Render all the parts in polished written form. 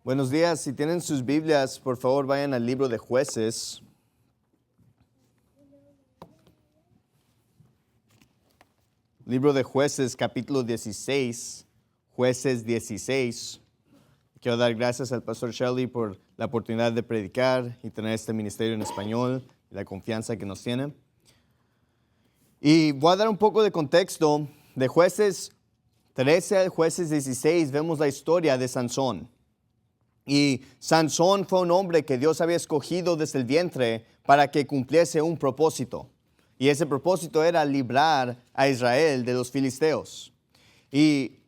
Buenos días, si tienen sus Biblias, por favor vayan al libro de Jueces. Libro de Jueces, capítulo 16, Jueces 16. Quiero dar gracias al pastor Shelley por la oportunidad de predicar y tener este ministerio en español y la confianza que nos tiene. Y voy a dar un poco de contexto. De Jueces 13 al Jueces 16 vemos la historia de Sansón. Y Sansón fue un hombre que Dios había escogido desde el vientre para que cumpliese un propósito. Y ese propósito era librar a Israel de los filisteos. Y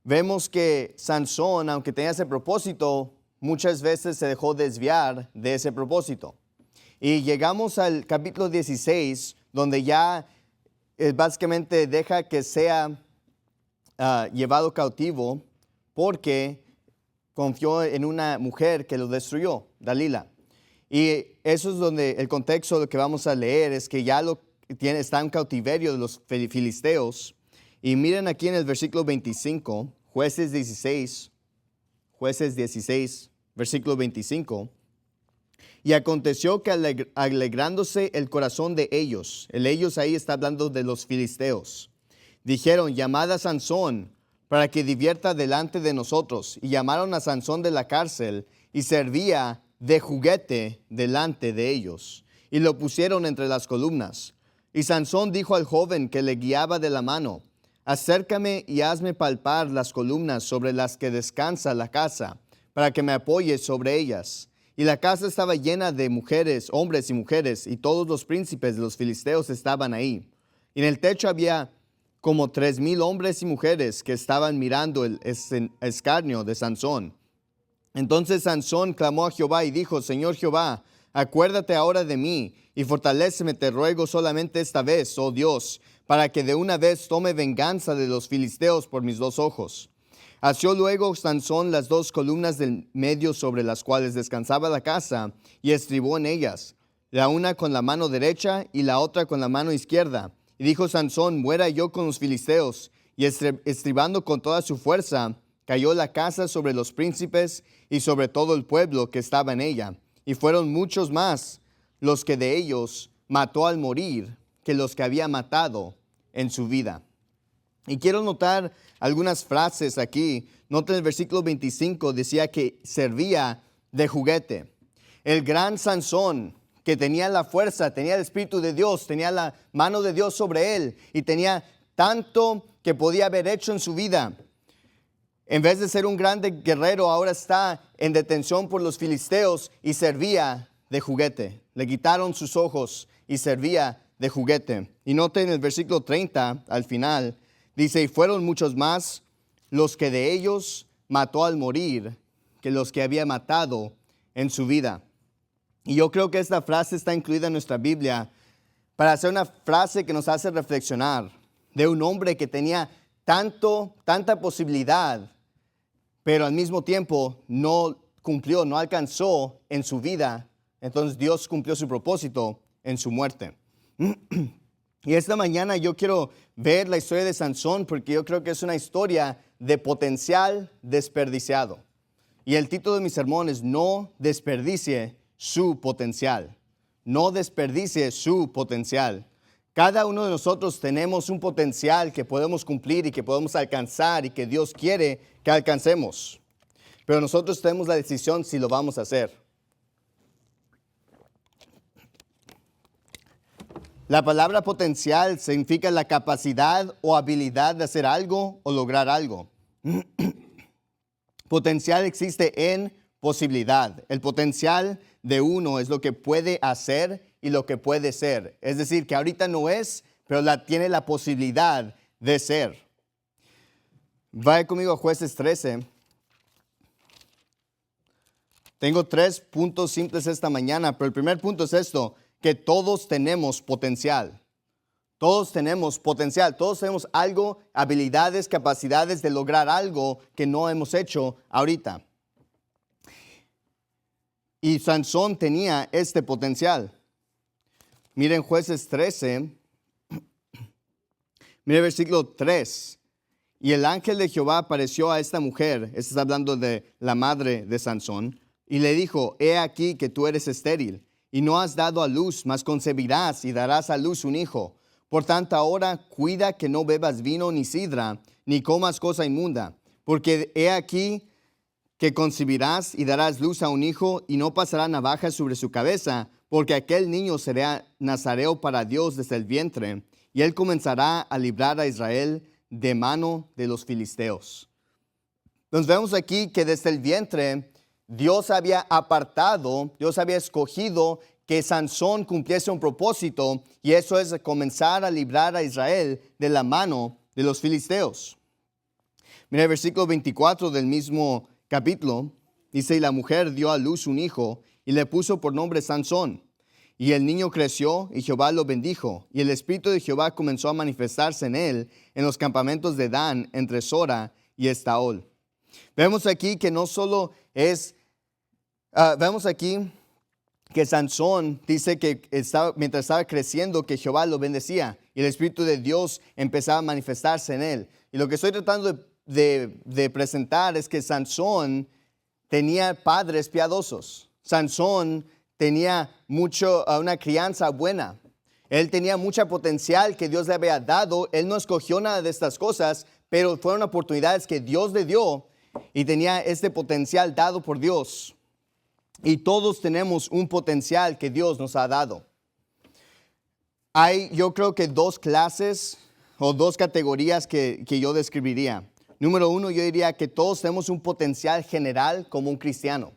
vemos que Sansón, aunque tenía ese propósito, muchas veces se dejó desviar de ese propósito. Y llegamos al capítulo 16, donde ya básicamente deja que sea llevado cautivo porque confió en una mujer que lo destruyó, Dalila. Y eso es donde el contexto de lo que vamos a leer es que ya está en cautiverio de los filisteos. Y miren aquí en el versículo 25, Jueces 16, versículo 25. Y aconteció que alegrándose el corazón de ellos, el ellos ahí está hablando de los filisteos, dijeron, llamad a Sansón para que divierta delante de nosotros. Y llamaron a Sansón de la cárcel y servía de juguete delante de ellos. Y lo pusieron entre las columnas. Y Sansón dijo al joven que le guiaba de la mano, acércame y hazme palpar las columnas sobre las que descansa la casa, para que me apoyes sobre ellas. Y la casa estaba llena de mujeres, hombres y mujeres, y todos los príncipes de los filisteos estaban ahí. Y en el techo había como 3,000 hombres y mujeres que estaban mirando el escarnio de Sansón. Entonces Sansón clamó a Jehová y dijo, Señor Jehová, acuérdate ahora de mí y fortaléceme, te ruego solamente esta vez, oh Dios, para que de una vez tome venganza de los filisteos por mis 2 ojos. Asió luego Sansón las 2 columnas del medio sobre las cuales descansaba la casa y estribó en ellas, la una con la mano derecha y la otra con la mano izquierda. Y dijo Sansón, muera yo con los filisteos. Y estribando con toda su fuerza, cayó la casa sobre los príncipes y sobre todo el pueblo que estaba en ella. Y fueron muchos más los que de ellos mató al morir que los que había matado en su vida. Y quiero notar algunas frases aquí. Noten el versículo 25, decía que servía de juguete. El gran Sansón, que tenía la fuerza, tenía el Espíritu de Dios, tenía la mano de Dios sobre él y tenía tanto que podía haber hecho en su vida. En vez de ser un grande guerrero, ahora está en detención por los filisteos y servía de juguete. Le quitaron sus ojos y servía de juguete. Y noten el versículo 30 al final, dice, y fueron muchos más los que de ellos mató al morir que los que había matado en su vida. Y yo creo que esta frase está incluida en nuestra Biblia para hacer una frase que nos hace reflexionar de un hombre que tenía tanta posibilidad, pero al mismo tiempo no cumplió, no alcanzó en su vida. Entonces Dios cumplió su propósito en su muerte. Y esta mañana yo quiero ver la historia de Sansón porque yo creo que es una historia de potencial desperdiciado. Y el título de mi sermón es No desperdicie su potencial. No desperdicie su potencial. Cada uno de nosotros tenemos un potencial que podemos cumplir y que podemos alcanzar y que Dios quiere que alcancemos. Pero nosotros tenemos la decisión si lo vamos a hacer. La palabra potencial significa la capacidad o habilidad de hacer algo o lograr algo. Potencial existe en posibilidad. El potencial de uno es lo que puede hacer y lo que puede ser. Es decir, que ahorita no es, pero tiene la posibilidad de ser. Vaya conmigo a Jueces 13. Tengo 3 puntos simples esta mañana, pero el primer punto es esto, que todos tenemos potencial. Todos tenemos potencial, todos tenemos algo, habilidades, capacidades de lograr algo que no hemos hecho ahorita. Y Sansón tenía este potencial. Miren Jueces 13, miren el versículo 3. Y el ángel de Jehová apareció a esta mujer, está hablando de la madre de Sansón, y le dijo, he aquí que tú eres estéril, y no has dado a luz, mas concebirás y darás a luz un hijo. Por tanto, ahora cuida que no bebas vino ni sidra, ni comas cosa inmunda, porque he aquí que concebirás y darás luz a un hijo, y no pasará navaja sobre su cabeza, porque aquel niño será nazareo para Dios desde el vientre, y él comenzará a librar a Israel de mano de los filisteos. Entonces vemos aquí que desde el vientre Dios había apartado, Dios había escogido que Sansón cumpliese un propósito, y eso es comenzar a librar a Israel de la mano de los filisteos. Mira el versículo 24 del mismo capítulo, dice, y la mujer dio a luz un hijo, y le puso por nombre Sansón. Y el niño creció, y Jehová lo bendijo, y el espíritu de Jehová comenzó a manifestarse en él, en los campamentos de Dan, entre Sora y Estaol. Vemos aquí que no solo es, vemos aquí que Sansón dice que mientras estaba creciendo, que Jehová lo bendecía, y el espíritu de Dios empezaba a manifestarse en él. Y lo que estoy tratando de presentar es que Sansón tenía padres piadosos. Sansón tenía una crianza buena. Él tenía mucha potencial que Dios le había dado. Él no escogió nada de estas cosas, pero fueron oportunidades que Dios le dio y tenía este potencial dado por Dios. Y todos tenemos un potencial que Dios nos ha dado. Hay, yo creo que dos clases o dos categorías que yo describiría. Número uno, yo diría que todos tenemos un potencial general como un cristiano.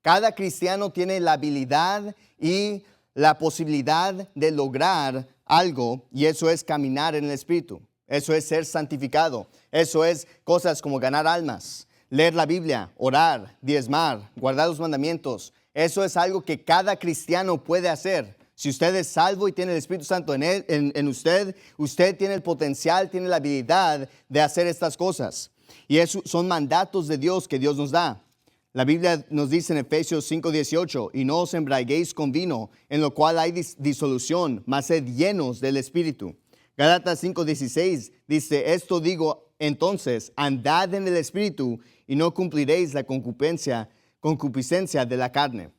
Cada cristiano tiene la habilidad y la posibilidad de lograr algo, y eso es caminar en el Espíritu. Eso es ser santificado. Eso es cosas como ganar almas, leer la Biblia, orar, diezmar, guardar los mandamientos. Eso es algo que cada cristiano puede hacer. Si usted es salvo y tiene el Espíritu Santo en usted, usted tiene el potencial, tiene la habilidad de hacer estas cosas. Y esos son mandatos de Dios que Dios nos da. La Biblia nos dice en Efesios 5:18, y no os embriaguéis con vino, en lo cual hay disolución, mas sed llenos del Espíritu. Gálatas 5:16 dice, esto digo entonces, andad en el Espíritu, y no cumpliréis la concupiscencia de la carne.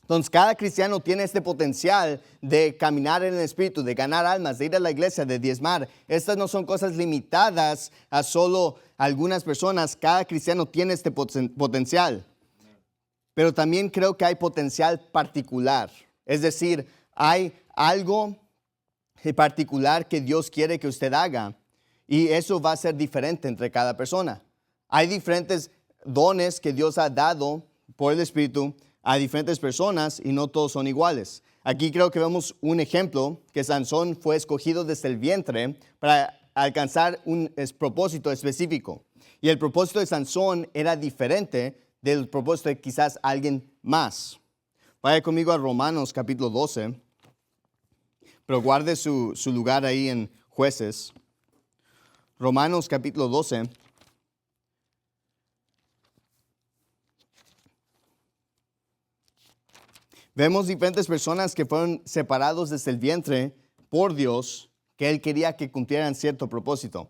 Entonces, cada cristiano tiene este potencial de caminar en el Espíritu, de ganar almas, de ir a la iglesia, de diezmar. Estas no son cosas limitadas a solo algunas personas. Cada cristiano tiene este potencial. Pero también creo que hay potencial particular. Es decir, hay algo particular que Dios quiere que usted haga. Y eso va a ser diferente entre cada persona. Hay diferentes dones que Dios ha dado por el Espíritu a diferentes personas, y no todos son iguales. Aquí creo que vemos un ejemplo que Sansón fue escogido desde el vientre para alcanzar un propósito específico. Y el propósito de Sansón era diferente del propósito de quizás alguien más. Vaya conmigo a Romanos capítulo 12, pero guarde su lugar ahí en Jueces. Romanos capítulo 12. Vemos diferentes personas que fueron separados desde el vientre por Dios, que Él quería que cumplieran cierto propósito.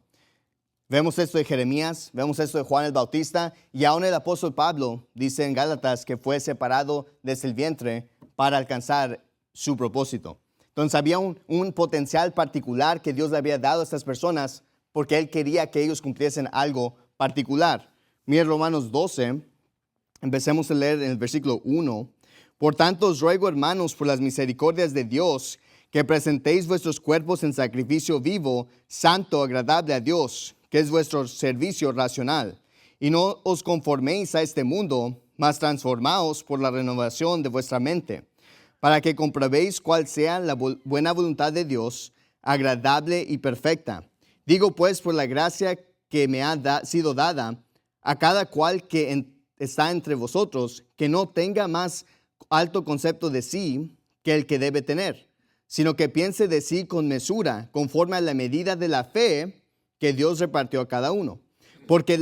Vemos esto de Jeremías, vemos esto de Juan el Bautista, y aún el apóstol Pablo dice en Gálatas que fue separado desde el vientre para alcanzar su propósito. Entonces había un potencial particular que Dios le había dado a estas personas porque Él quería que ellos cumpliesen algo particular. Mira Romanos 12, empecemos a leer en el versículo 1. Por tanto, os ruego, hermanos, por las misericordias de Dios, que presentéis vuestros cuerpos en sacrificio vivo, santo, agradable a Dios, que es vuestro servicio racional. Y no os conforméis a este mundo, mas transformaos por la renovación de vuestra mente, para que comprobéis cuál sea la buena voluntad de Dios, agradable y perfecta. Digo pues, por la gracia que me ha sido dada, a cada cual que está entre vosotros, que no tenga más alto concepto de sí que el que debe tener, sino que piense de sí con mesura, conforme a la medida de la fe que Dios repartió a cada uno. Porque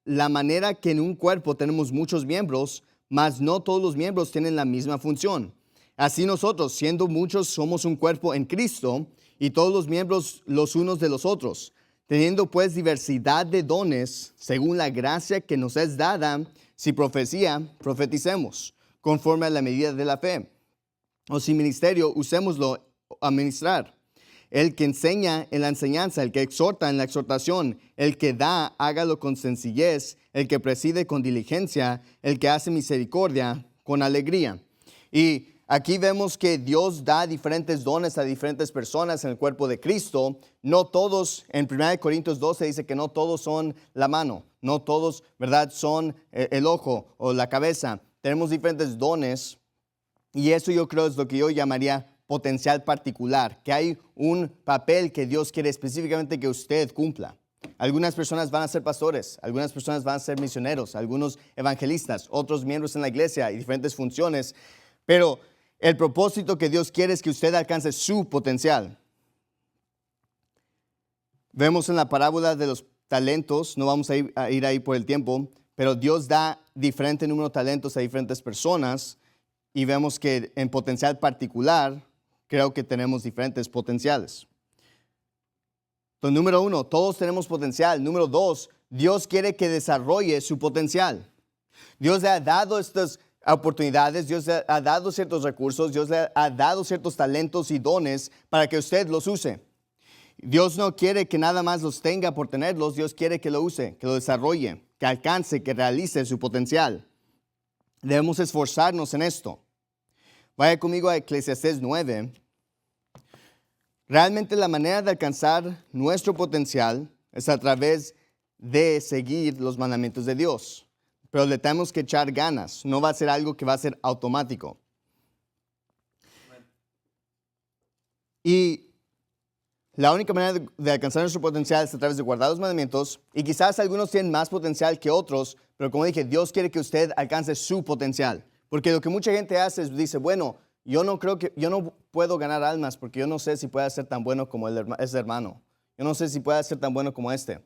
la manera que en un cuerpo tenemos muchos miembros, mas no todos los miembros tienen la misma función. Así nosotros, siendo muchos, somos un cuerpo en Cristo, y todos los miembros los unos de los otros. Teniendo pues diversidad de dones, según la gracia que nos es dada, si profecía, profeticemos, conforme a la medida de la fe. O si ministerio, usémoslo a ministrar. El que enseña en la enseñanza, el que exhorta en la exhortación, el que da, hágalo con sencillez, el que preside con diligencia, el que hace misericordia con alegría. Y aquí vemos que Dios da diferentes dones a diferentes personas en el cuerpo de Cristo. No todos, en 1 Corintios 12 dice que no todos son la mano, no todos, ¿verdad?, son el ojo o la cabeza. Tenemos diferentes dones y eso yo creo es lo que yo llamaría potencial particular, que hay un papel que Dios quiere específicamente que usted cumpla. Algunas personas van a ser pastores, algunas personas van a ser misioneros, algunos evangelistas, otros miembros en la iglesia y diferentes funciones, pero el propósito que Dios quiere es que usted alcance su potencial. Vemos en la parábola de los talentos, no vamos a ir ahí por el tiempo, pero Dios da diferente número de talentos a diferentes personas y vemos que en potencial particular creo que tenemos diferentes potenciales. Entonces, número 1, todos tenemos potencial. Número 2, Dios quiere que desarrolle su potencial. Dios le ha dado estas oportunidades, Dios le ha dado ciertos recursos, Dios le ha dado ciertos talentos y dones para que usted los use. Dios no quiere que nada más los tenga por tenerlos, Dios quiere que lo use, que lo desarrolle, que alcance, que realice su potencial. Debemos esforzarnos en esto. Vaya conmigo a Eclesiastés 9. Realmente la manera de alcanzar nuestro potencial es a través de seguir los mandamientos de Dios. Pero le tenemos que echar ganas. No va a ser algo que va a ser automático. Y la única manera de alcanzar nuestro potencial es a través de guardar los mandamientos. Y quizás algunos tienen más potencial que otros, pero como dije, Dios quiere que usted alcance su potencial. Porque lo que mucha gente hace es, dice, bueno, yo no puedo ganar almas porque yo no sé si pueda ser tan bueno como ese hermano. Yo no sé si pueda ser tan bueno como este.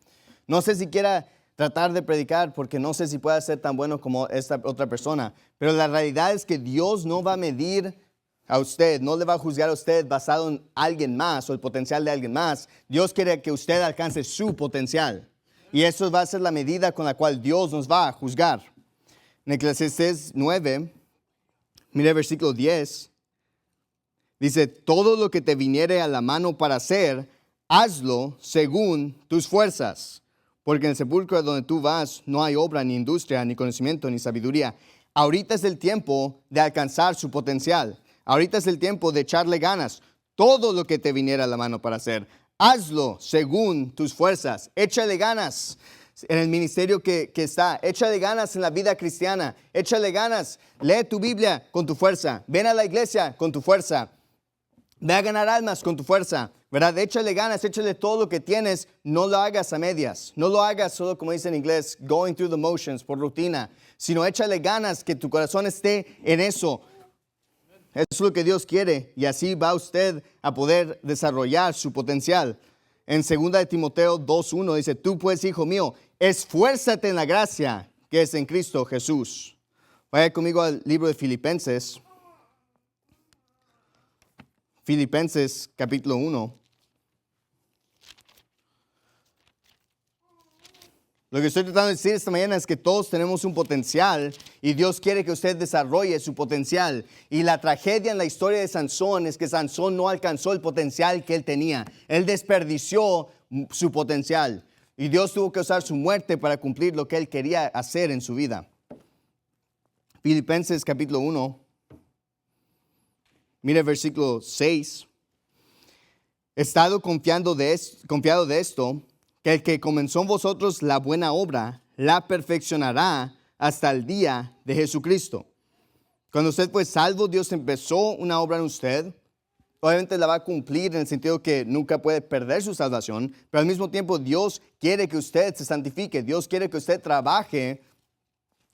No sé si quiera tratar de predicar porque no sé si pueda ser tan bueno como esta otra persona. Pero la realidad es que Dios no va a medir a usted, no le va a juzgar a usted basado en alguien más o el potencial de alguien más. Dios quiere que usted alcance su potencial. Y eso va a ser la medida con la cual Dios nos va a juzgar. En Eclesiastés 9, mire el versículo 10. Dice, todo lo que te viniere a la mano para hacer, hazlo según tus fuerzas. Porque en el sepulcro donde tú vas no hay obra, ni industria, ni conocimiento, ni sabiduría. Ahorita es el tiempo de alcanzar su potencial. Ahorita es el tiempo de echarle ganas. Todo lo que te viniera a la mano para hacer, hazlo según tus fuerzas. Échale ganas en el ministerio que está. Échale ganas en la vida cristiana. Échale ganas. Lee tu Biblia con tu fuerza. Ven a la iglesia con tu fuerza. Ve a ganar almas con tu fuerza, ¿verdad? Échale ganas, échale todo lo que tienes. No lo hagas a medias. No lo hagas solo, como dice en inglés, going through the motions, por rutina. Sino échale ganas, que tu corazón esté en eso. Eso es lo que Dios quiere. Y así va usted a poder desarrollar su potencial. En 2 de Timoteo 2:1 dice, tú pues, hijo mío, esfuérzate en la gracia que es en Cristo Jesús. Vaya conmigo al libro de Filipenses. Filipenses capítulo 1. Lo que estoy tratando de decir esta mañana es que todos tenemos un potencial y Dios quiere que usted desarrolle su potencial. Y la tragedia en la historia de Sansón es que Sansón no alcanzó el potencial que él tenía. Él desperdició su potencial y Dios tuvo que usar su muerte para cumplir lo que él quería hacer en su vida. Filipenses capítulo 1. Mire el versículo 6. He estado confiado de esto, que el que comenzó en vosotros la buena obra, la perfeccionará hasta el día de Jesucristo. Cuando usted fue salvo, Dios empezó una obra en usted. Obviamente la va a cumplir en el sentido que nunca puede perder su salvación, pero al mismo tiempo Dios quiere que usted se santifique. Dios quiere que usted trabaje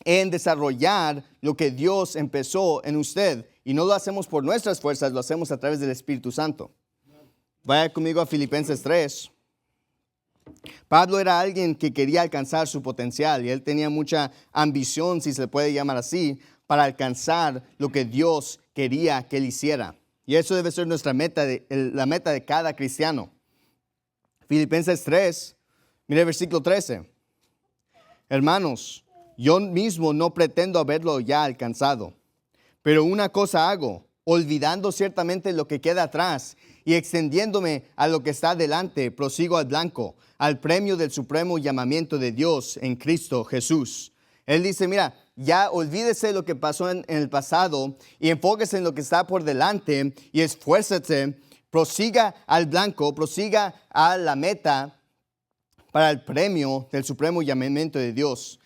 en desarrollar lo que Dios empezó en usted. Y no lo hacemos por nuestras fuerzas, lo hacemos a través del Espíritu Santo. Vaya conmigo a Filipenses 3. Pablo era alguien que quería alcanzar su potencial y él tenía mucha ambición, si se puede llamar así, para alcanzar lo que Dios quería que él hiciera. Y eso debe ser nuestra meta, la meta de cada cristiano. Filipenses 3, Mire el versículo 13. Hermanos, yo mismo no pretendo haberlo ya alcanzado, pero una cosa hago, olvidando ciertamente lo que queda atrás y extendiéndome a lo que está delante, prosigo al blanco, al premio del supremo llamamiento de Dios en Cristo Jesús. Él dice, mira, ya olvídese lo que pasó en el pasado y enfóquese en lo que está por delante y esfuércese, prosiga al blanco, prosiga a la meta para el premio del supremo llamamiento de Dios.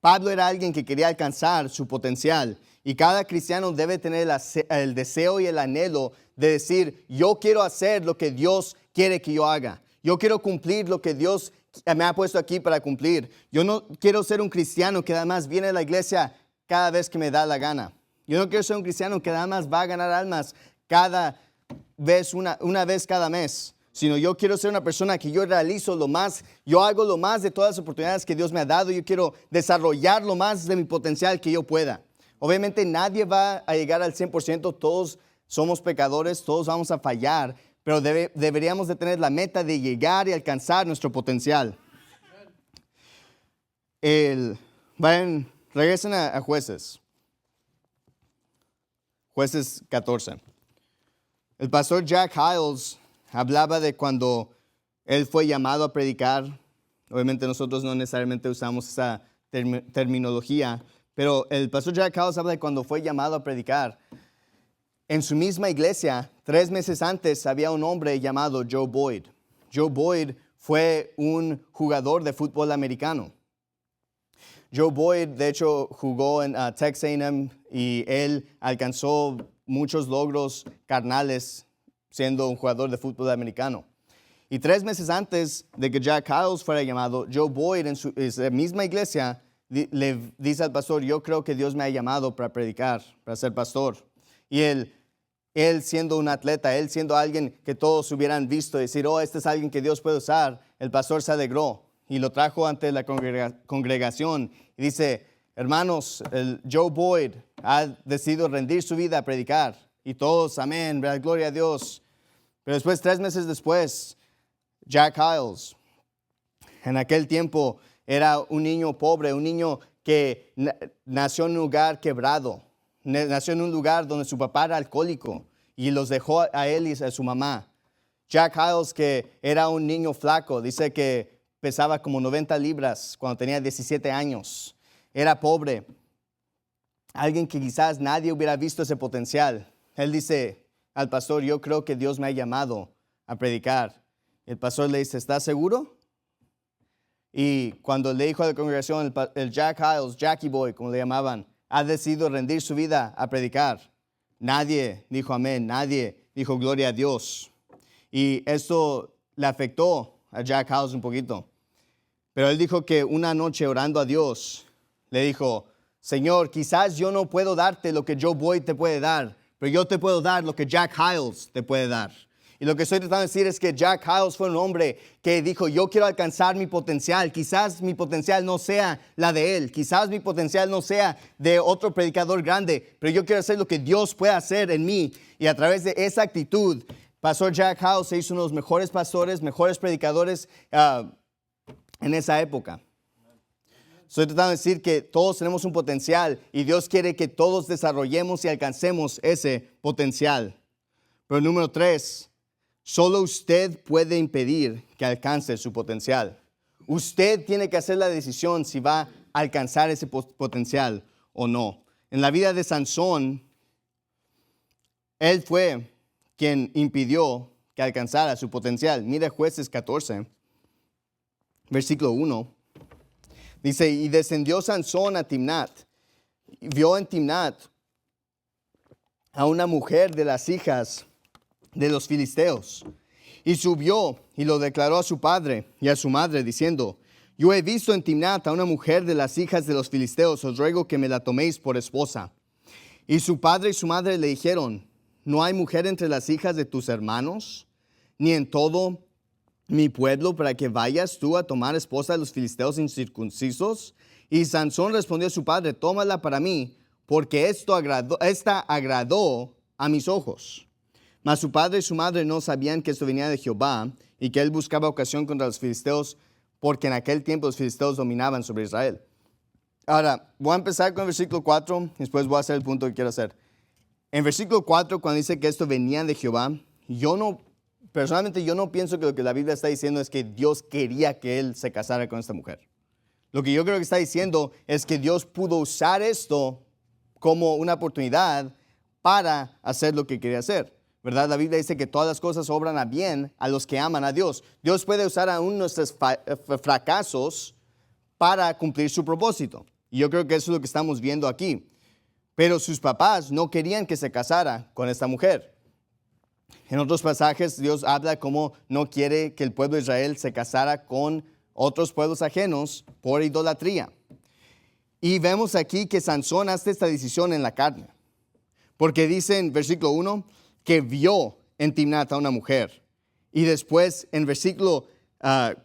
Pablo era alguien que quería alcanzar su potencial y cada cristiano debe tener el deseo y el anhelo de decir, yo quiero hacer lo que Dios quiere que yo haga. Yo quiero cumplir lo que Dios me ha puesto aquí para cumplir. Yo no quiero ser un cristiano que además viene a la iglesia cada vez que me da la gana. Yo no quiero ser un cristiano que además va a ganar almas cada vez, una vez cada mes. Sino yo quiero ser una persona que yo realizo lo más, yo hago lo más de todas las oportunidades que Dios me ha dado. Yo quiero desarrollar lo más de mi potencial que yo pueda. Obviamente nadie va a llegar al 100%, todos somos pecadores, todos vamos a fallar, pero deberíamos de tener la meta de llegar y alcanzar nuestro potencial. Regresen a Jueces. Jueces 14. El pastor Jack Hyles hablaba de cuando él fue llamado a predicar. Obviamente nosotros no necesariamente usamos esa terminología, pero el pastor Jack Hyles habla de cuando fue llamado a predicar. En su misma iglesia, 3 meses antes, había un hombre llamado Joe Boyd. Joe Boyd fue un jugador de fútbol americano. Joe Boyd, de hecho, jugó en Texas A&M y él alcanzó muchos logros carnales siendo un jugador de fútbol americano. Y 3 meses antes de que Jack Hyles fuera llamado, Joe Boyd en su misma iglesia le dice al pastor, yo creo que Dios me ha llamado para predicar, para ser pastor. Y él siendo un atleta, él siendo alguien que todos hubieran visto y decir, oh, este es alguien que Dios puede usar, el pastor se alegró y lo trajo ante la congregación y dice, hermanos, el Joe Boyd ha decidido rendir su vida a predicar. Y todos, amén, gloria a Dios. Pero después, 3 meses después, Jack Hyles, en aquel tiempo, era un niño pobre, un niño que nació en un lugar quebrado. Nació en un lugar donde su papá era alcohólico y los dejó a él y a su mamá. Jack Hyles, que era un niño flaco, dice que pesaba como 90 libras cuando tenía 17 años. Era pobre. Alguien que quizás nadie hubiera visto ese potencial. Él dice al pastor, yo creo que Dios me ha llamado a predicar. El pastor le dice, ¿estás seguro? Y cuando le dijo a la congregación, el Jack Hyles, Jackie Boy, como le llamaban, ha decidido rendir su vida a predicar. Nadie dijo amén, nadie dijo gloria a Dios. Y esto le afectó a Jack Hyles un poquito. Pero él dijo que una noche orando a Dios, le dijo, Señor, quizás yo no puedo darte lo que Joe Boyd te puede dar, pero yo te puedo dar lo que Jack Hyles te puede dar. Y lo que estoy tratando de decir es que Jack Hyles fue un hombre que dijo, yo quiero alcanzar mi potencial. Quizás mi potencial no sea la de él. Quizás mi potencial no sea de otro predicador grande. Pero yo quiero hacer lo que Dios puede hacer en mí. Y a través de esa actitud, Pastor Jack Hyles se hizo uno de los mejores pastores, mejores predicadores en esa época. Estoy tratando de decir que todos tenemos un potencial y Dios quiere que todos desarrollemos y alcancemos ese potencial. Pero número 3, solo usted puede impedir que alcance su potencial. Usted tiene que hacer la decisión si va a alcanzar ese potencial o no. En la vida de Sansón, él fue quien impidió que alcanzara su potencial. Mira Jueces 14, versículo 1. Dice, y descendió Sansón a Timnat. Y vio en Timnat a una mujer de las hijas de los filisteos. Y subió y lo declaró a su padre y a su madre, diciendo, yo he visto en Timnat a una mujer de las hijas de los filisteos, os ruego que me la toméis por esposa. Y su padre y su madre le dijeron, ¿no hay mujer entre las hijas de tus hermanos, ni en todo mi pueblo, para que vayas tú a tomar esposa de los filisteos incircuncisos? Y Sansón respondió a su padre, tómala para mí, porque esta agradó a mis ojos. Mas su padre y su madre no sabían que esto venía de Jehová, y que él buscaba ocasión contra los filisteos porque en aquel tiempo los filisteos dominaban sobre Israel. Ahora, voy a empezar con el versículo 4, después voy a hacer el punto que quiero hacer. En versículo 4, cuando dice que esto venía de Jehová, personalmente yo no pienso que lo que la Biblia está diciendo es que Dios quería que él se casara con esta mujer. Lo que yo creo que está diciendo es que Dios pudo usar esto como una oportunidad para hacer lo que quería hacer, ¿verdad? La Biblia dice que todas las cosas obran a bien a los que aman a Dios. Dios puede usar aún nuestros fracasos para cumplir su propósito. Y yo creo que eso es lo que estamos viendo aquí. Pero sus papás no querían que se casara con esta mujer. En otros pasajes Dios habla como no quiere que el pueblo de Israel se casara con otros pueblos ajenos por idolatría. Y vemos aquí que Sansón hace esta decisión en la carne. Porque dice en versículo 1 que vio en Timnat a una mujer. Y después en versículo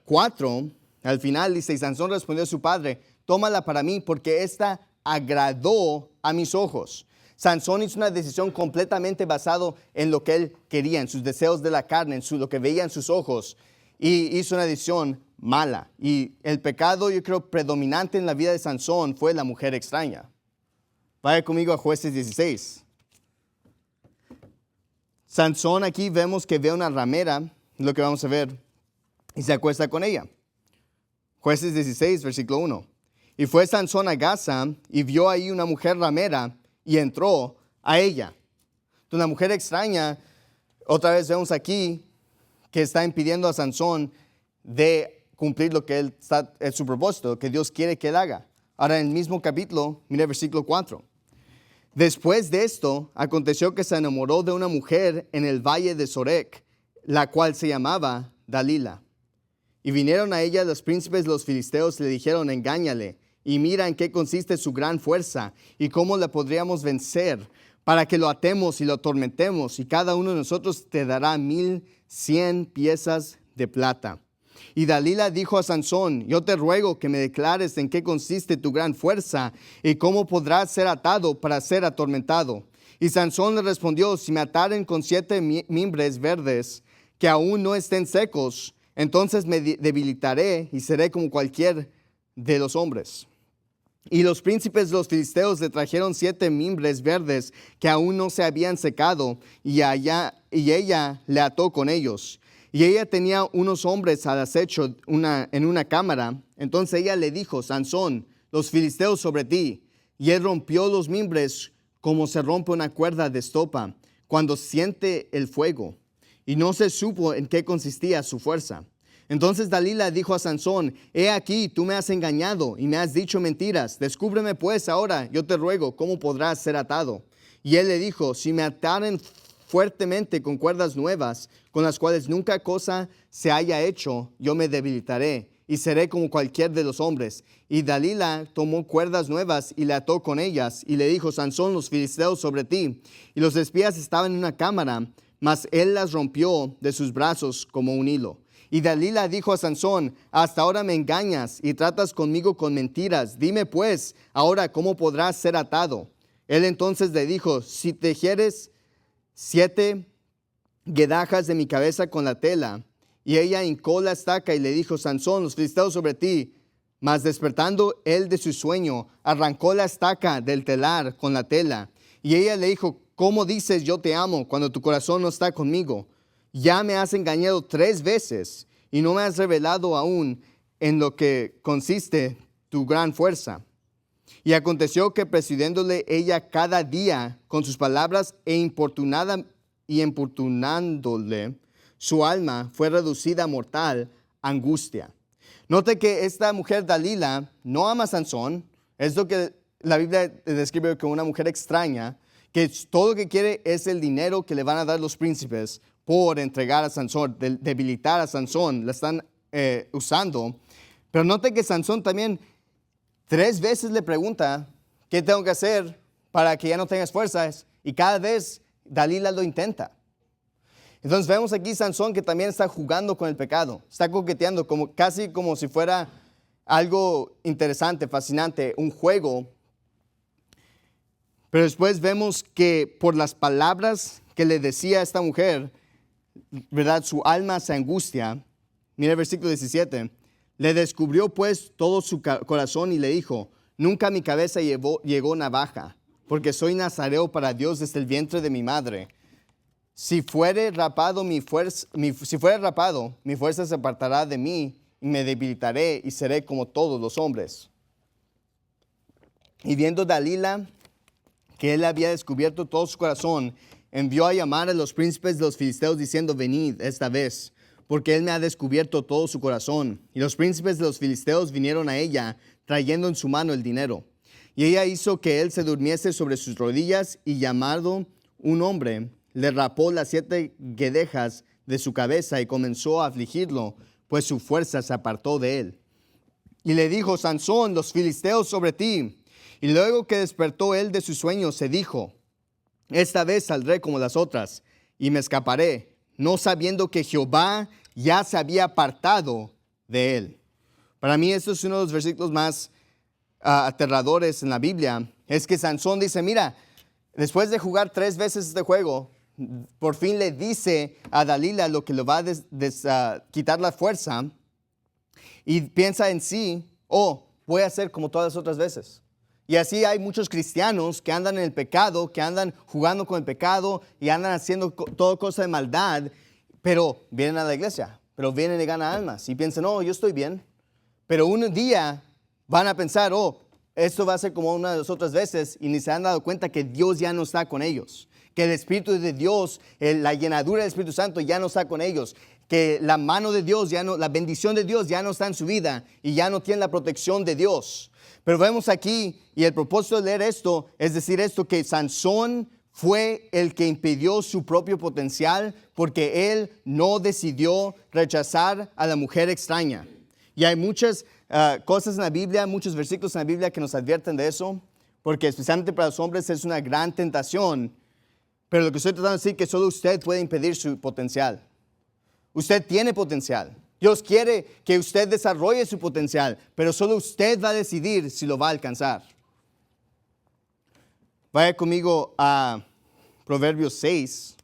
4, al final dice, y Sansón respondió a su padre, tómala para mí porque esta agradó a mis ojos. Sansón hizo una decisión completamente basada en lo que él quería, en sus deseos de la carne, en lo que veía en sus ojos. Y hizo una decisión mala. Y el pecado, yo creo, predominante en la vida de Sansón fue la mujer extraña. Vaya conmigo a Jueces 16. Sansón aquí vemos que ve una ramera, lo que vamos a ver, y se acuesta con ella. Jueces 16, versículo 1. Y fue Sansón a Gaza y vio ahí una mujer ramera y entró a ella. Entonces, la mujer extraña, otra vez vemos aquí que está impidiendo a Sansón de cumplir lo que es su propósito, que Dios quiere que él haga. Ahora, en el mismo capítulo, mire el versículo 4. Después de esto, aconteció que se enamoró de una mujer en el valle de Sorek, la cual se llamaba Dalila. Y vinieron a ella los príncipes de los filisteos y le dijeron, engáñale, y mira en qué consiste su gran fuerza, y cómo la podríamos vencer, para que lo atemos y lo atormentemos, y cada uno de nosotros te dará 1,100 piezas de plata. Y Dalila dijo a Sansón, yo te ruego que me declares en qué consiste tu gran fuerza, y cómo podrás ser atado para ser atormentado. Y Sansón le respondió, si me ataren con 7 mimbres verdes, que aún no estén secos, entonces me debilitaré y seré como cualquier de los hombres. Y los príncipes de los filisteos le trajeron 7 mimbres verdes que aún no se habían secado, y ella le ató con ellos. Y ella tenía unos hombres al acecho en una cámara. Entonces ella le dijo, Sansón, los filisteos sobre ti. Y él rompió los mimbres como se rompe una cuerda de estopa cuando siente el fuego. Y no se supo en qué consistía su fuerza. Entonces Dalila dijo a Sansón, he aquí, tú me has engañado y me has dicho mentiras. Descúbreme pues ahora, yo te ruego, cómo podrás ser atado. Y él le dijo, si me ataren fuertemente con cuerdas nuevas, con las cuales nunca cosa se haya hecho, yo me debilitaré y seré como cualquier de los hombres. Y Dalila tomó cuerdas nuevas y le ató con ellas, y le dijo, Sansón, los filisteos sobre ti. Y los espías estaban en una cámara, mas él las rompió de sus brazos como un hilo. Y Dalila dijo a Sansón, hasta ahora me engañas y tratas conmigo con mentiras. Dime pues, ahora cómo podrás ser atado. Él entonces le dijo, si tejieres 7 guedajas de mi cabeza con la tela. Y ella hincó la estaca y le dijo, Sansón, los filisteos sobre ti. Mas despertando él de su sueño, arrancó la estaca del telar con la tela. Y ella le dijo, ¿cómo dices yo te amo cuando tu corazón no está conmigo? Ya me has engañado 3 veces y no me has revelado aún en lo que consiste tu gran fuerza. Y aconteció que presidiéndole ella cada día con sus palabras importunándole, su alma fue reducida a mortal angustia. Note que esta mujer Dalila no ama a Sansón, es lo que la Biblia describe como una mujer extraña, que todo lo que quiere es el dinero que le van a dar los príncipes por entregar a Sansón, debilitar a Sansón, la están usando. Pero note que Sansón también 3 veces le pregunta, ¿qué tengo que hacer para que ya no tengas fuerzas? Y cada vez Dalila lo intenta. Entonces vemos aquí Sansón que también está jugando con el pecado, está coqueteando casi como si fuera algo interesante, fascinante, un juego. Pero después vemos que por las palabras que le decía a esta mujer, ¿verdad? Su alma se angustia. Mira el versículo 17. Le descubrió pues todo su corazón y le dijo, nunca a mi cabeza llegó navaja, porque soy nazareo para Dios desde el vientre de mi madre. Si fuere rapado, mi fuerza se apartará de mí y me debilitaré y seré como todos los hombres. Y viendo Dalila que él había descubierto todo su corazón, envió a llamar a los príncipes de los filisteos diciendo, venid esta vez, porque él me ha descubierto todo su corazón. Y los príncipes de los filisteos vinieron a ella, trayendo en su mano el dinero. Y ella hizo que él se durmiese sobre sus rodillas, y llamado un hombre, le rapó las 7 guedejas de su cabeza y comenzó a afligirlo, pues su fuerza se apartó de él. Y le dijo, Sansón, los filisteos sobre ti. Y luego que despertó él de su sueño, se dijo, esta vez saldré como las otras, y me escaparé, no sabiendo que Jehová ya se había apartado de él. Para mí, esto es uno de los versículos más aterradores en la Biblia. Es que Sansón dice, mira, después de jugar 3 veces este juego, por fin le dice a Dalila lo que le va a quitar la fuerza, y piensa en sí, voy a hacer como todas las otras veces. Y así hay muchos cristianos que andan en el pecado, que andan jugando con el pecado y andan haciendo toda cosa de maldad, pero vienen a la iglesia, pero vienen y ganan almas y piensan, yo estoy bien. Pero un día van a pensar, esto va a ser como una de las otras veces, y ni se han dado cuenta que Dios ya no está con ellos, que el Espíritu de Dios, la llenadura del Espíritu Santo ya no está con ellos, que la mano de Dios, la bendición de Dios ya no está en su vida y ya no tienen la protección de Dios. Pero vemos aquí, y el propósito de leer esto es decir esto, que Sansón fue el que impidió su propio potencial porque él no decidió rechazar a la mujer extraña. Y hay muchas cosas en la Biblia, muchos versículos en la Biblia que nos advierten de eso, porque especialmente para los hombres es una gran tentación. Pero lo que estoy tratando de decir es que solo usted puede impedir su potencial. Usted tiene potencial. Dios quiere que usted desarrolle su potencial, pero solo usted va a decidir si lo va a alcanzar. Vaya conmigo a Proverbios 6.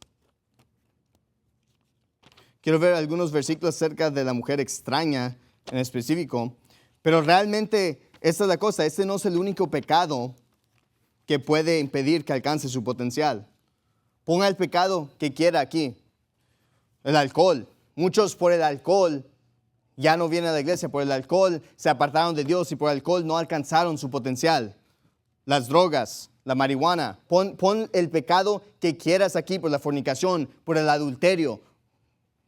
Quiero ver algunos versículos acerca de la mujer extraña en específico, pero realmente esta es la cosa, este no es el único pecado que puede impedir que alcance su potencial. Ponga el pecado que quiera aquí. El alcohol. Muchos por el alcohol ya no vienen a la iglesia, por el alcohol se apartaron de Dios y por el alcohol no alcanzaron su potencial. Las drogas, la marihuana, pon el pecado que quieras aquí, por la fornicación, por el adulterio.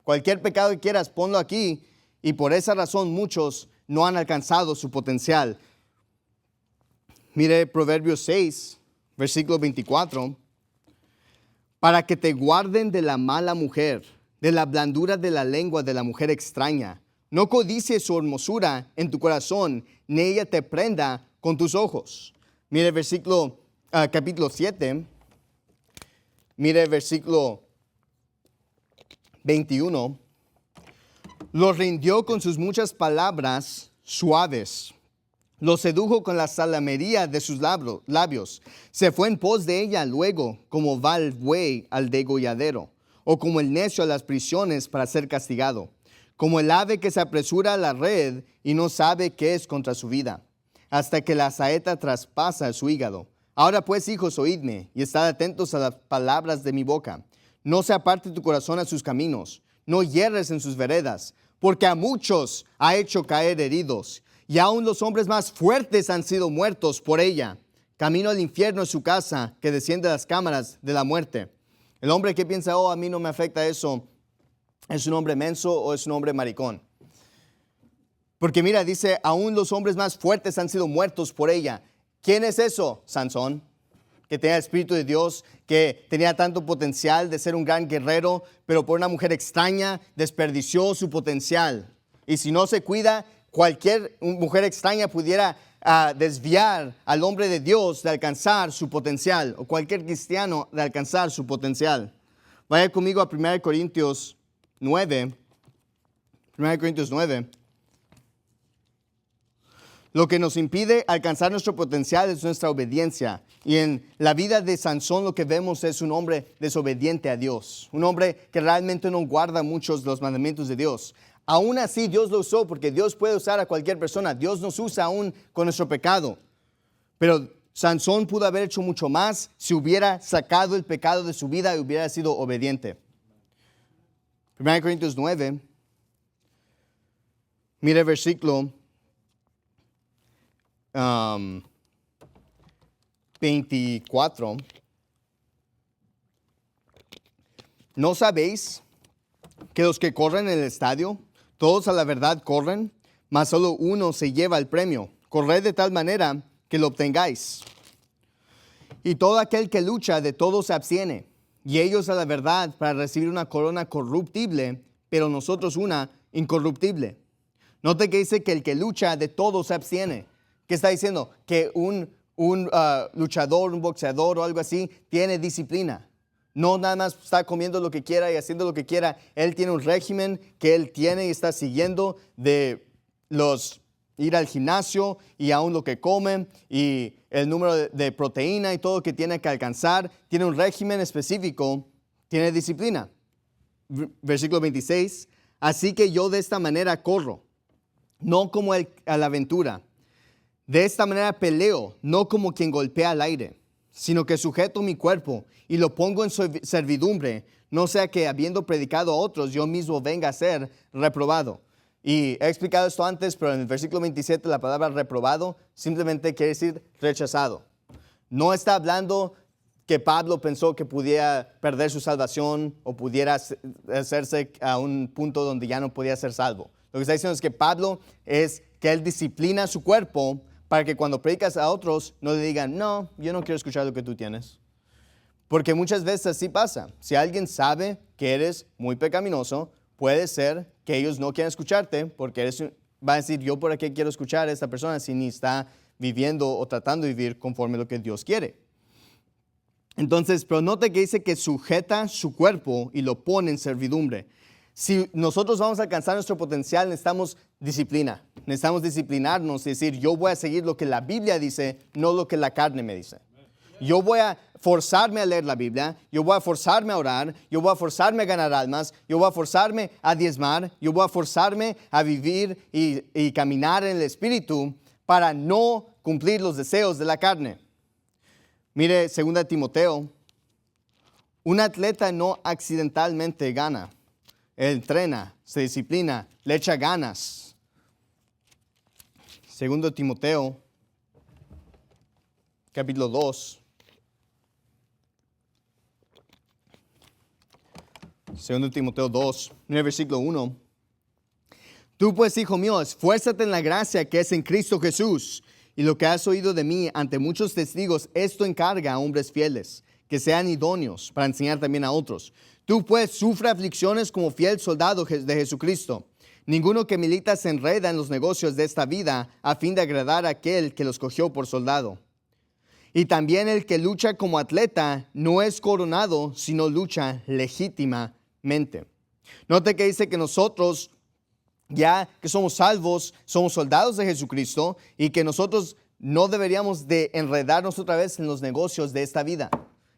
Cualquier pecado que quieras, ponlo aquí, y por esa razón muchos no han alcanzado su potencial. Mire Proverbios 6, versículo 24. Para que te guarden de la mala mujer, de la blandura de la lengua de la mujer extraña. No codicies su hermosura en tu corazón, ni ella te prenda con tus ojos. Mire capítulo 7. Mire versículo 21. Los rindió con sus muchas palabras suaves. Los sedujo con la salamería de sus labios. Se fue en pos de ella luego, como va el buey al degolladero, o como el necio a las prisiones para ser castigado. Como el ave que se apresura a la red y no sabe qué es contra su vida, hasta que la saeta traspasa su hígado. Ahora pues, hijos, oídme, y estad atentos a las palabras de mi boca. No se aparte tu corazón a sus caminos, no hierres en sus veredas, porque a muchos ha hecho caer heridos, y aun los hombres más fuertes han sido muertos por ella. Camino al infierno es su casa, que desciende a las cámaras de la muerte. El hombre que piensa, a mí no me afecta eso, ¿es un hombre menso o es un hombre maricón? Porque mira, dice, aún los hombres más fuertes han sido muertos por ella. ¿Quién es eso? Sansón, que tenía el Espíritu de Dios, que tenía tanto potencial de ser un gran guerrero, pero por una mujer extraña desperdició su potencial. Y si no se cuida, cualquier mujer extraña pudiera desviar al hombre de Dios de alcanzar su potencial, o cualquier cristiano de alcanzar su potencial. Vaya conmigo a 1 Corintios 9. 1 Corintios 9. Lo que nos impide alcanzar nuestro potencial es nuestra obediencia. Y en la vida de Sansón lo que vemos es un hombre desobediente a Dios. Un hombre que realmente no guarda muchos de los mandamientos de Dios. Aún así Dios lo usó porque Dios puede usar a cualquier persona. Dios nos usa aún con nuestro pecado. Pero Sansón pudo haber hecho mucho más si hubiera sacado el pecado de su vida y hubiera sido obediente. 1 Corintios 9. Mire el versículo 24. ¿No sabéis que los que corren en el estadio, todos a la verdad corren, mas solo uno se lleva el premio? Corred de tal manera que lo obtengáis. Y todo aquel que lucha, de todo se abstiene. Y ellos a la verdad para recibir una corona corruptible, pero nosotros una incorruptible. Note que dice que el que lucha, de todo se abstiene. ¿Qué está diciendo? Que un luchador, un boxeador o algo así, tiene disciplina. No nada más está comiendo lo que quiera y haciendo lo que quiera. Él tiene un régimen que él tiene y está siguiendo de ir al gimnasio y aún lo que come y el número de proteína y todo lo que tiene que alcanzar. Tiene un régimen específico, tiene disciplina. Versículo 26. Así que yo de esta manera corro, no como a la aventura. De esta manera peleo, no como quien golpea al aire, sino que sujeto mi cuerpo y lo pongo en servidumbre, no sea que habiendo predicado a otros, yo mismo venga a ser reprobado. Y he explicado esto antes, pero en el versículo 27 la palabra reprobado simplemente quiere decir rechazado. No está hablando que Pablo pensó que pudiera perder su salvación o pudiera hacerse a un punto donde ya no podía ser salvo. Lo que está diciendo es que Pablo es que él disciplina su cuerpo para que cuando predicas a otros no le digan, no, yo no quiero escuchar lo que tú tienes. Porque muchas veces así pasa. Si alguien sabe que eres muy pecaminoso, puede ser que ellos no quieran escucharte porque va a decir, yo por qué quiero escuchar a esta persona si ni está viviendo o tratando de vivir conforme a lo que Dios quiere. Entonces, pero note que dice que sujeta su cuerpo y lo pone en servidumbre. Si nosotros vamos a alcanzar nuestro potencial, necesitamos disciplina. Necesitamos disciplinarnos y decir, yo voy a seguir lo que la Biblia dice, no lo que la carne me dice. Yo voy a forzarme a leer la Biblia, yo voy a forzarme a orar, yo voy a forzarme a ganar almas, yo voy a forzarme a diezmar, yo voy a forzarme a vivir y caminar en el Espíritu para no cumplir los deseos de la carne. Mire, 2 Timoteo, un atleta no accidentalmente gana. Él entrena, se disciplina, le echa ganas. 2 Timoteo, capítulo 2. 2 Timoteo 2, en el versículo 1. Tú pues, hijo mío, esfuérzate en la gracia que es en Cristo Jesús. Y lo que has oído de mí ante muchos testigos, esto encarga a hombres fieles, que sean idóneos para enseñar también a otros. Tú pues sufre aflicciones como fiel soldado de Jesucristo. Ninguno que milita se enreda en los negocios de esta vida a fin de agradar a aquel que los cogió por soldado. Y también el que lucha como atleta no es coronado, sino lucha legítimamente. Note que dice que nosotros, ya que somos salvos, somos soldados de Jesucristo y que nosotros no deberíamos de enredarnos otra vez en los negocios de esta vida.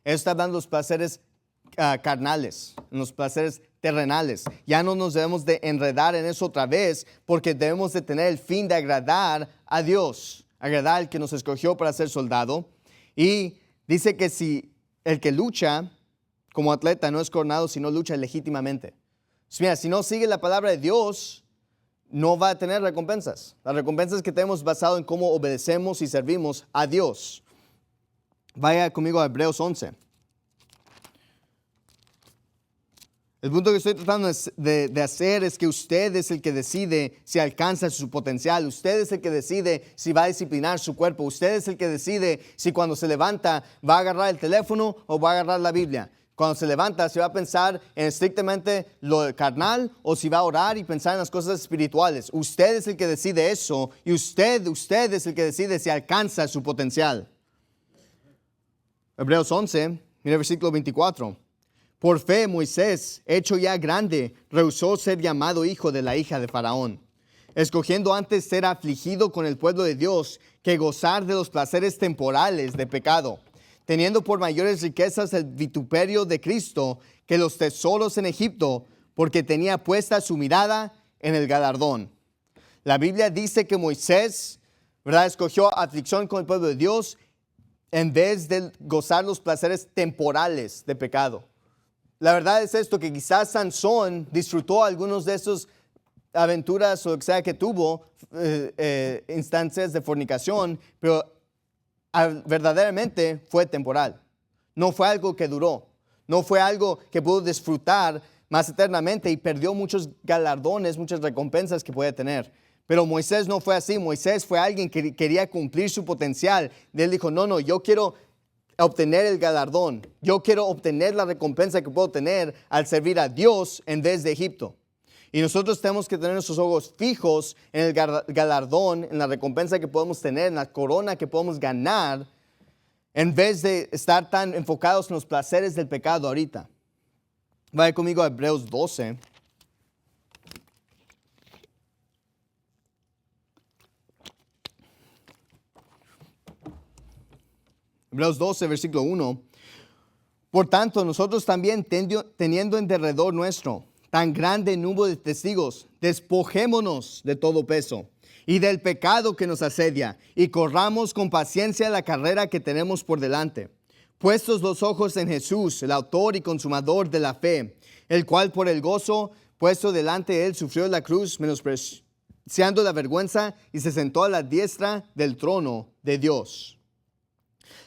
Eso está hablando de los placeres carnales, en los placeres terrenales. Ya no nos debemos de enredar en eso otra vez porque debemos de tener el fin de agradar a Dios, agradar al que nos escogió para ser soldado. Y dice que si el que lucha como atleta no es coronado, sino lucha legítimamente. Mira, si no sigue la palabra de Dios, no va a tener recompensas. Las recompensas que tenemos basado en cómo obedecemos y servimos a Dios. Vaya conmigo a Hebreos 11. El punto que estoy tratando de hacer es que usted es el que decide si alcanza su potencial. Usted es el que decide si va a disciplinar su cuerpo. Usted es el que decide si cuando se levanta va a agarrar el teléfono o va a agarrar la Biblia. Cuando se levanta, si va a pensar en estrictamente lo carnal o si va a orar y pensar en las cosas espirituales. Usted es el que decide eso y usted es el que decide si alcanza su potencial. Hebreos 11, mira el versículo 24. Por fe, Moisés, hecho ya grande, rehusó ser llamado hijo de la hija de Faraón, escogiendo antes ser afligido con el pueblo de Dios que gozar de los placeres temporales de pecado, teniendo por mayores riquezas el vituperio de Cristo que los tesoros en Egipto, porque tenía puesta su mirada en el galardón. La Biblia dice que Moisés, ¿verdad?, escogió aflicción con el pueblo de Dios en vez de gozar los placeres temporales de pecado. La verdad es esto, que quizás Sansón disfrutó algunos de esas aventuras o lo que sea que tuvo, instancias de fornicación, pero verdaderamente fue temporal. No fue algo que duró. No fue algo que pudo disfrutar más eternamente y perdió muchos galardones, muchas recompensas que puede tener. Pero Moisés no fue así. Moisés fue alguien que quería cumplir su potencial. Él dijo, no, yo quiero obtener el galardón. Yo quiero obtener la recompensa que puedo tener al servir a Dios en vez de Egipto. Y nosotros tenemos que tener nuestros ojos fijos en el galardón, en la recompensa que podemos tener, en la corona que podemos ganar, en vez de estar tan enfocados en los placeres del pecado ahorita. Vaya conmigo a Hebreos 12. Hebreos 12, versículo 1. Por tanto, nosotros también, teniendo en derredor nuestro tan grande número de testigos, despojémonos de todo peso y del pecado que nos asedia, y corramos con paciencia la carrera que tenemos por delante, puestos los ojos en Jesús, el autor y consumador de la fe, el cual por el gozo puesto delante de él sufrió la cruz, menospreciando la vergüenza, y se sentó a la diestra del trono de Dios.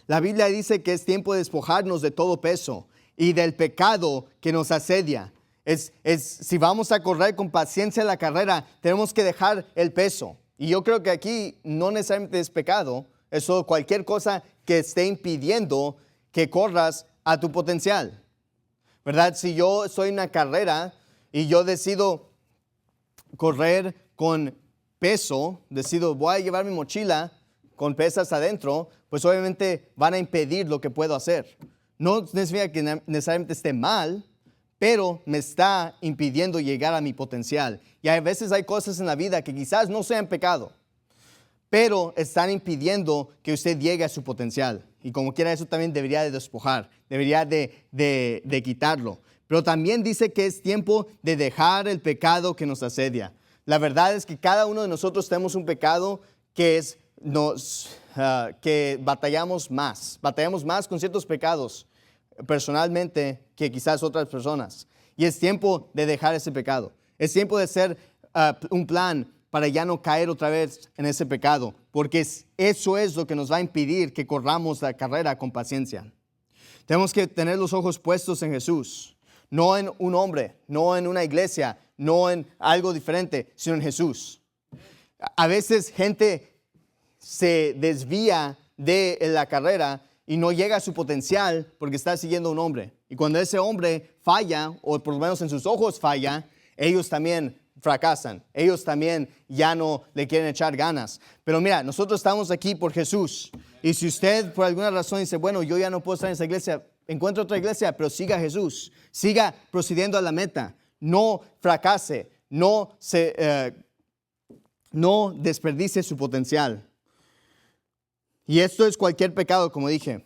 La Biblia dice que es tiempo de despojarnos de todo peso y del pecado que nos asedia. Si vamos a correr con paciencia la carrera, tenemos que dejar el peso. Y yo creo que aquí no necesariamente es pecado, es solo cualquier cosa que esté impidiendo que corras a tu potencial. ¿Verdad? Si yo estoy en una carrera y yo decido correr con peso, decido voy a llevar mi mochila con pesas adentro, pues obviamente van a impedir lo que puedo hacer. No significa que necesariamente esté mal, pero me está impidiendo llegar a mi potencial. Y a veces hay cosas en la vida que quizás no sean pecado, pero están impidiendo que usted llegue a su potencial. Y como quiera, eso también debería de despojar, debería de quitarlo. Pero también dice que es tiempo de dejar el pecado que nos asedia. La verdad es que cada uno de nosotros tenemos un pecado que que batallamos más con ciertos pecados personalmente que quizás otras personas. Y es tiempo de dejar ese pecado. Es tiempo de hacer un plan para ya no caer otra vez en ese pecado, porque eso es lo que nos va a impedir que corramos la carrera con paciencia. Tenemos que tener los ojos puestos en Jesús, no en un hombre, no en una iglesia, no en algo diferente, sino en Jesús. A veces gente se desvía de la carrera y no llega a su potencial porque está siguiendo a un hombre. Y cuando ese hombre falla, o por lo menos en sus ojos falla, ellos también fracasan. Ellos también ya no le quieren echar ganas. Pero mira, nosotros estamos aquí por Jesús. Y si usted por alguna razón dice, bueno, yo ya no puedo estar en esa iglesia, encuentre otra iglesia, pero siga a Jesús. Siga procediendo a la meta. No fracase. No desperdicie su potencial. Y esto es cualquier pecado, como dije.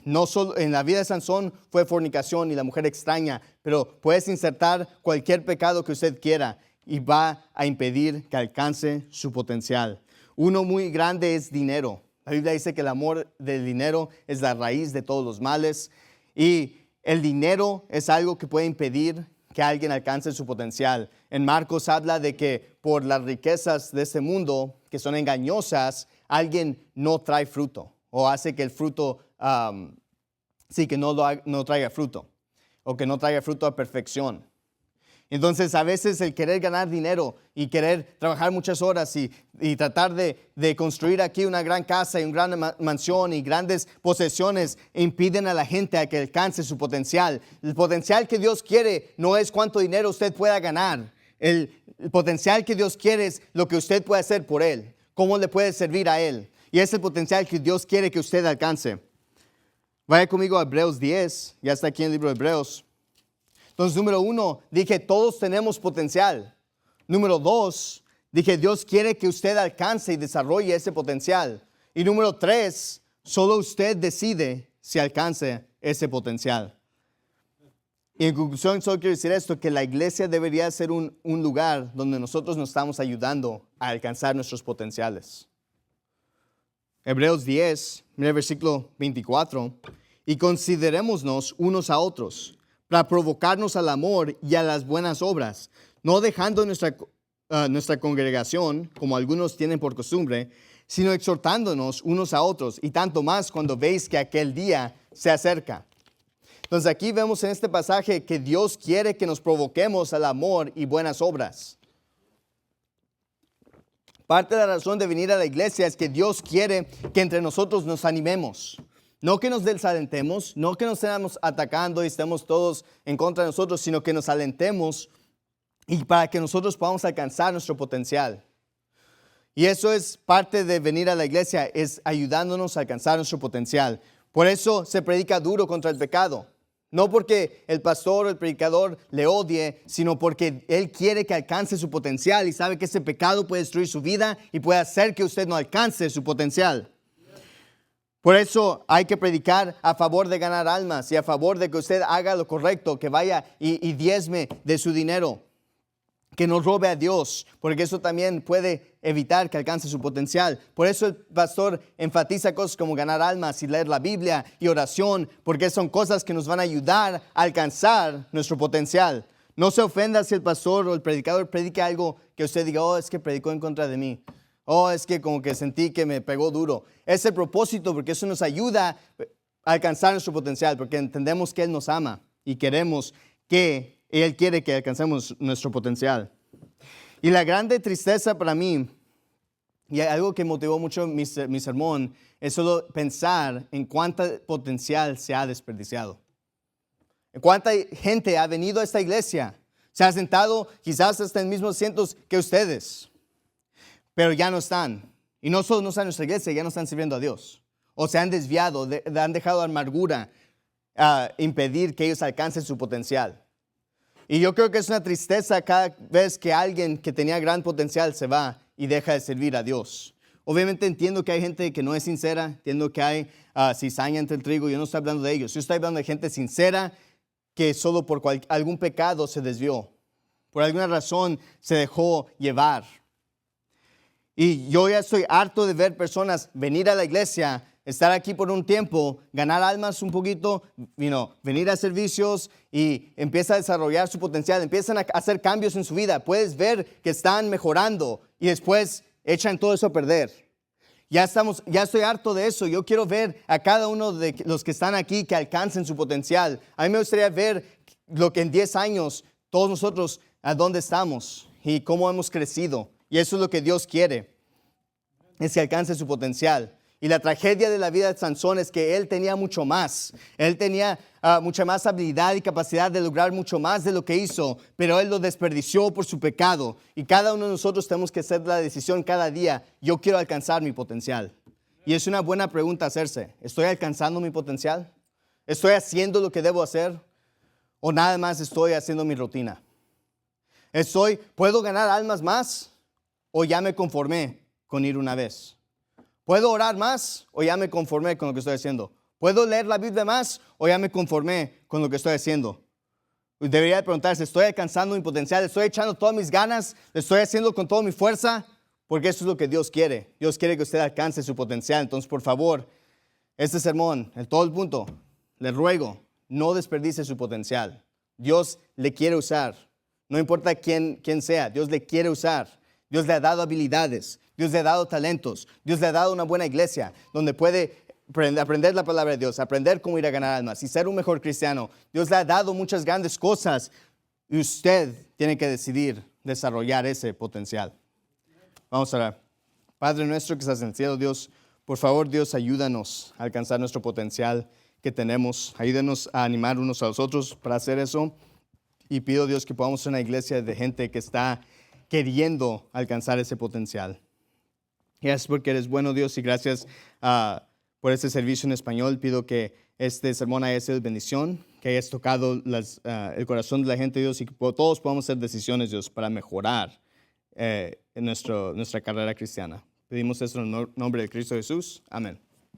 No solo en la vida de Sansón fue fornicación y la mujer extraña, pero puedes insertar cualquier pecado que usted quiera y va a impedir que alcance su potencial. Uno muy grande es dinero. La Biblia dice que el amor del dinero es la raíz de todos los males, y el dinero es algo que puede impedir que alguien alcance su potencial. En Marcos habla de que por las riquezas de este mundo, que son engañosas, alguien no trae fruto o hace que el fruto, que no traiga fruto, o que no traiga fruto a perfección. Entonces a veces el querer ganar dinero y querer trabajar muchas horas y tratar de construir aquí una gran casa y una gran mansión y grandes posesiones impiden a la gente a que alcance su potencial. El potencial que Dios quiere no es cuánto dinero usted pueda ganar. El potencial que Dios quiere es lo que usted puede hacer por Él, cómo le puede servir a Él. Y es el potencial que Dios quiere que usted alcance. Vaya conmigo a Hebreos 10, ya está aquí en el libro de Hebreos. Entonces, número 1, dije, todos tenemos potencial. Número 2, dije, Dios quiere que usted alcance y desarrolle ese potencial. Y número 3, solo usted decide si alcance ese potencial. Y en conclusión, solo quiero decir esto, que la iglesia debería ser un lugar donde nosotros nos estamos ayudando a alcanzar nuestros potenciales. Hebreos 10, mira el versículo 24. Y considerémonos unos a otros para provocarnos al amor y a las buenas obras, no dejando nuestra congregación, como algunos tienen por costumbre, sino exhortándonos unos a otros, y tanto más cuando veis que aquel día se acerca. Entonces aquí vemos en este pasaje que Dios quiere que nos provoquemos al amor y buenas obras. Parte de la razón de venir a la iglesia es que Dios quiere que entre nosotros nos animemos. No que nos desalentemos, no que nos estemos atacando y estemos todos en contra de nosotros, sino que nos alentemos y para que nosotros podamos alcanzar nuestro potencial. Y eso es parte de venir a la iglesia, es ayudándonos a alcanzar nuestro potencial. Por eso se predica duro contra el pecado. No porque el pastor o el predicador le odie, sino porque él quiere que alcance su potencial y sabe que ese pecado puede destruir su vida y puede hacer que usted no alcance su potencial. Por eso hay que predicar a favor de ganar almas y a favor de que usted haga lo correcto, que vaya y diezme de su dinero, que no robe a Dios, porque eso también puede evitar que alcance su potencial. Por eso el pastor enfatiza cosas como ganar almas y leer la Biblia y oración, porque son cosas que nos van a ayudar a alcanzar nuestro potencial. No se ofenda si el pastor o el predicador predica algo que usted diga, oh, es que predicó en contra de mí. Oh, es que como que sentí que me pegó duro. Es el propósito, porque eso nos ayuda a alcanzar nuestro potencial, porque entendemos que Él nos ama y queremos que Él quiere que alcancemos nuestro potencial. Y la grande tristeza para mí, y algo que motivó mucho mi sermón, es solo pensar en cuánto potencial se ha desperdiciado. En cuánta gente ha venido a esta iglesia, se ha sentado quizás hasta en mismos asientos que ustedes, pero ya no están. Y no solo no están en nuestra iglesia, ya no están sirviendo a Dios. O se han desviado, han dejado amargura impedir que ellos alcancen su potencial. Y yo creo que es una tristeza cada vez que alguien que tenía gran potencial se va y deja de servir a Dios. Obviamente entiendo que hay gente que no es sincera, entiendo que hay cizaña entre el trigo, yo no estoy hablando de ellos. Yo estoy hablando de gente sincera que solo por algún pecado se desvió, por alguna razón se dejó llevar. Y yo ya estoy harto de ver personas venir a la iglesia, estar aquí por un tiempo, ganar almas un poquito, venir a servicios y empieza a desarrollar su potencial, empiezan a hacer cambios en su vida. Puedes ver que están mejorando y después echan todo eso a perder. Ya estoy harto de eso. Yo quiero ver a cada uno de los que están aquí que alcancen su potencial. A mí me gustaría ver lo que en 10 años, todos nosotros, a dónde estamos y cómo hemos crecido. Y eso es lo que Dios quiere, es que alcance su potencial. Y la tragedia de la vida de Sansón es que él tenía mucho más. Él tenía mucha más habilidad y capacidad de lograr mucho más de lo que hizo, pero él lo desperdició por su pecado. Y cada uno de nosotros tenemos que hacer la decisión cada día, yo quiero alcanzar mi potencial. Y es una buena pregunta hacerse. ¿Estoy alcanzando mi potencial? ¿Estoy haciendo lo que debo hacer? ¿O nada más estoy haciendo mi rutina? ¿Puedo ganar almas más? ¿O ya me conformé con ir una vez? ¿Puedo orar más o ya me conformé con lo que estoy haciendo? ¿Puedo leer la Biblia más o ya me conformé con lo que estoy haciendo? Debería preguntarse, ¿estoy alcanzando mi potencial? ¿Estoy echando todas mis ganas? ¿Lo estoy haciendo con toda mi fuerza? Porque eso es lo que Dios quiere. Dios quiere que usted alcance su potencial. Entonces, por favor, este sermón, todo el punto, le ruego, no desperdicie su potencial. Dios le quiere usar. No importa quién sea, Dios le quiere usar. Dios le ha dado habilidades, Dios le ha dado talentos, Dios le ha dado una buena iglesia donde puede aprender la palabra de Dios, aprender cómo ir a ganar almas y ser un mejor cristiano. Dios le ha dado muchas grandes cosas y usted tiene que decidir desarrollar ese potencial. Vamos a orar. Padre nuestro que estás en el cielo, Dios, por favor, Dios, ayúdanos a alcanzar nuestro potencial que tenemos. Ayúdanos a animar unos a los otros para hacer eso. Y pido, Dios, que podamos ser una iglesia de gente que está queriendo alcanzar ese potencial. Gracias porque eres bueno, Dios, y gracias por este servicio en español. Pido que este sermón haya sido de bendición, que hayas tocado el corazón de la gente, Dios, y que todos podamos hacer decisiones, Dios, para mejorar en nuestra carrera cristiana. Pedimos esto en el nombre de Cristo Jesús. Amén.